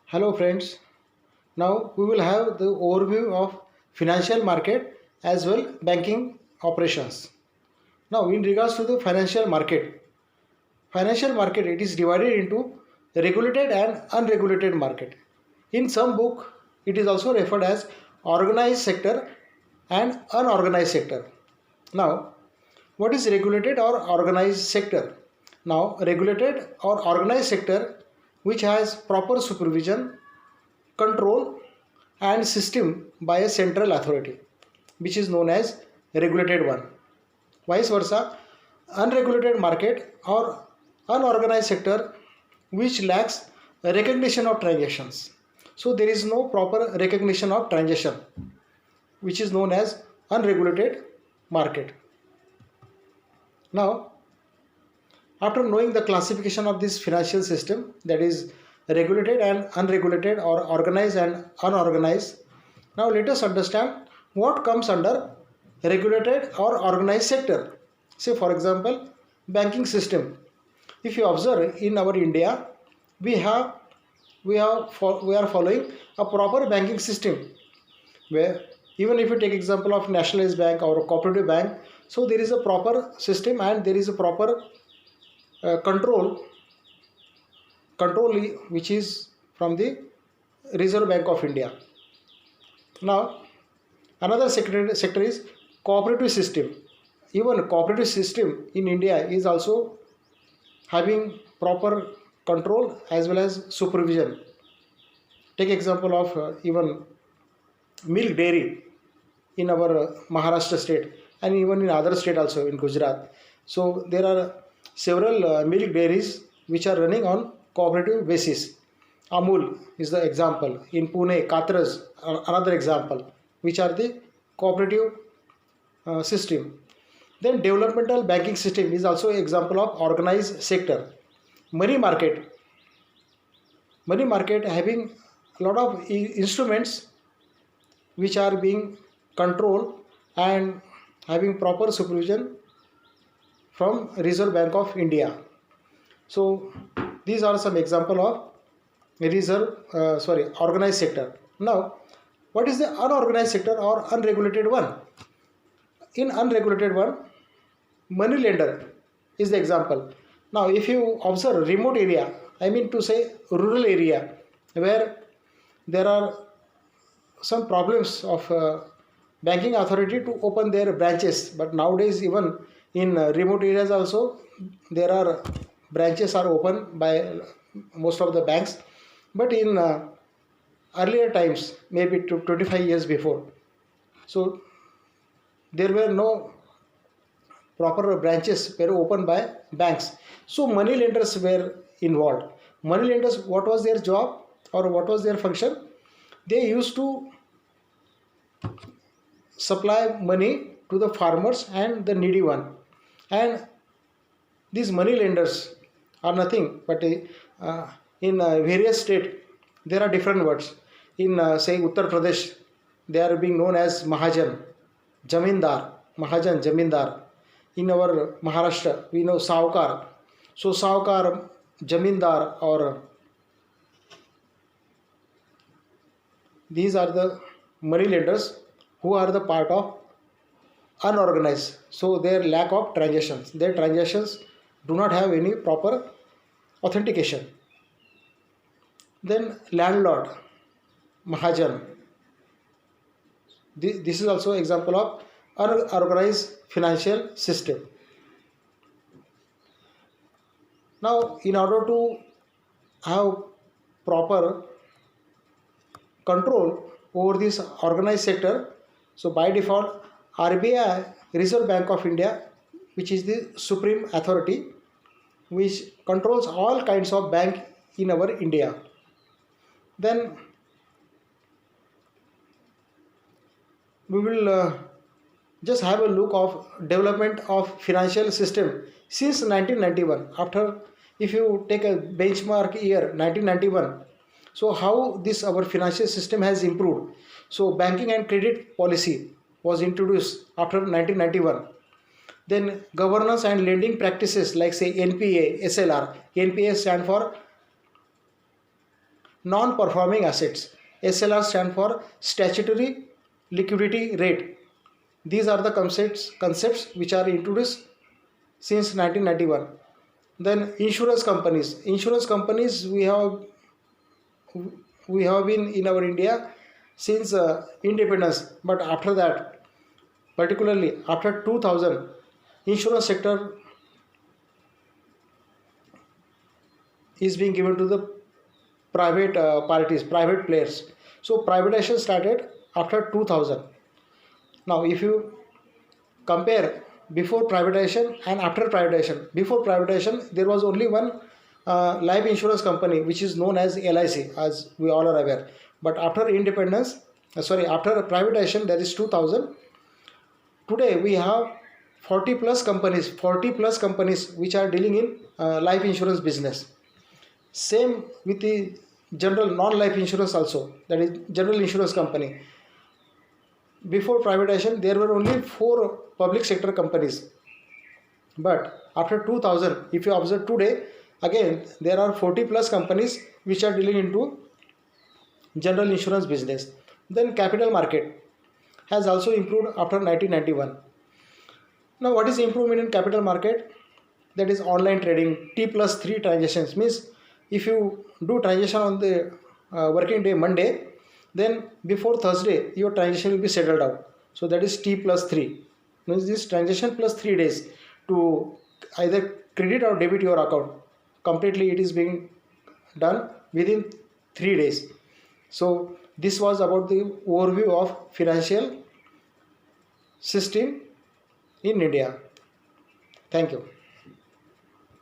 Hello friends. Now we will have the overview of financial market as well banking operations. Now in regards to the financial market it is divided into regulated and unregulated market. In some book it is also referred as organized sector and unorganized sector. Now what is regulated or organized sector? Now regulated or organized sector which has proper supervision, control and system by a central authority, which is known as regulated one. Vice versa, unregulated market or unorganized sector which lacks recognition of transactions. So there is no proper recognition of transaction, which is known as unregulated market. Now, after knowing the classification of this financial system, that is regulated and unregulated or organized and unorganized, now let us understand what comes under regulated or organized sector. Say for example, banking system. If you observe in our India, we have we are following a proper banking system where even if you take example of nationalized bank or cooperative bank, so there is a proper system and there is a proper control which is from the Reserve Bank of India. Now another sector is cooperative system. Even cooperative system in India is also having proper control as well as supervision. Take example of even milk dairy in our Maharashtra state and even in other state also in Gujarat. So there are several milk dairies which are running on cooperative basis. Amul is the example. In Pune, Katras, another example, which are the cooperative system. Then developmental banking system is also example of organized sector. Money market, money market having a lot of instruments which are being controlled and having proper supervision from Reserve Bank of India. So these are some example of organized sector. Now what is the unorganized sector or unregulated one? In unregulated one, money lender is the example. Now if you observe remote area, I mean to say rural area where there are some problems of banking authority to open their branches, but nowadays even in remote areas also there are branches are open by most of the banks, but in earlier times, maybe to 25 years before, so there were no proper branches were opened by banks, so money lenders were involved. Money lenders, what was their job or what was their function? They used to supply money to the farmers and the needy one, and these money lenders are nothing but in various states there are different words. In say Uttar Pradesh, they are being known as Mahajan, Jamindar, Mahajan, Jamindar. In our Maharashtra, we know Saukar. So Saukar, Jamindar, or these are the money lenders who are the part of unorganized. So their lack of transactions, their transactions do not have any proper authentication. Then landlord, Mahajan. This is also example of unorganized financial system. Now in order to have proper control over this organized sector, so by default RBI, Reserve Bank of India, which is the supreme authority which controls all kinds of bank in our India. Then we will just have a look of development of financial system since 1991. After, if you take a benchmark year 1991, so how this our financial system has improved. So banking and credit policy was introduced after 1991. Then governance and lending practices like say NPA, SLR. NPA stand for non-performing assets. SLR stand for statutory liquidity rate. These are the concepts which are introduced since 1991. Then insurance companies. Insurance companies we have been in our India since independence, but after that, particularly after 2000, insurance sector is being given to the private parties, private players. So privatization started after 2000. Now, if you compare before privatization and after privatization, before privatization there was only one life insurance company which is known as LIC, as we all are aware. But after independence, after privatization, that is 2000. Today we have 40 plus companies which are dealing in life insurance business. Same with the general non-life insurance also, that is general insurance company. Before privatization there were only 4 public sector companies, but after 2000, if you observe today, again there are 40 plus companies which are dealing into general insurance business. Then capital market has also improved after 1991. Now, what is improvement in capital market? That is online trading. T plus 3 transactions means if you do transaction on the working day Monday, then before Thursday your transaction will be settled out. So that is T plus 3. Means this transaction plus 3 days to either credit or debit your account. Completely it is being done within 3 days. So this was about the overview of financial system in India. Thank you.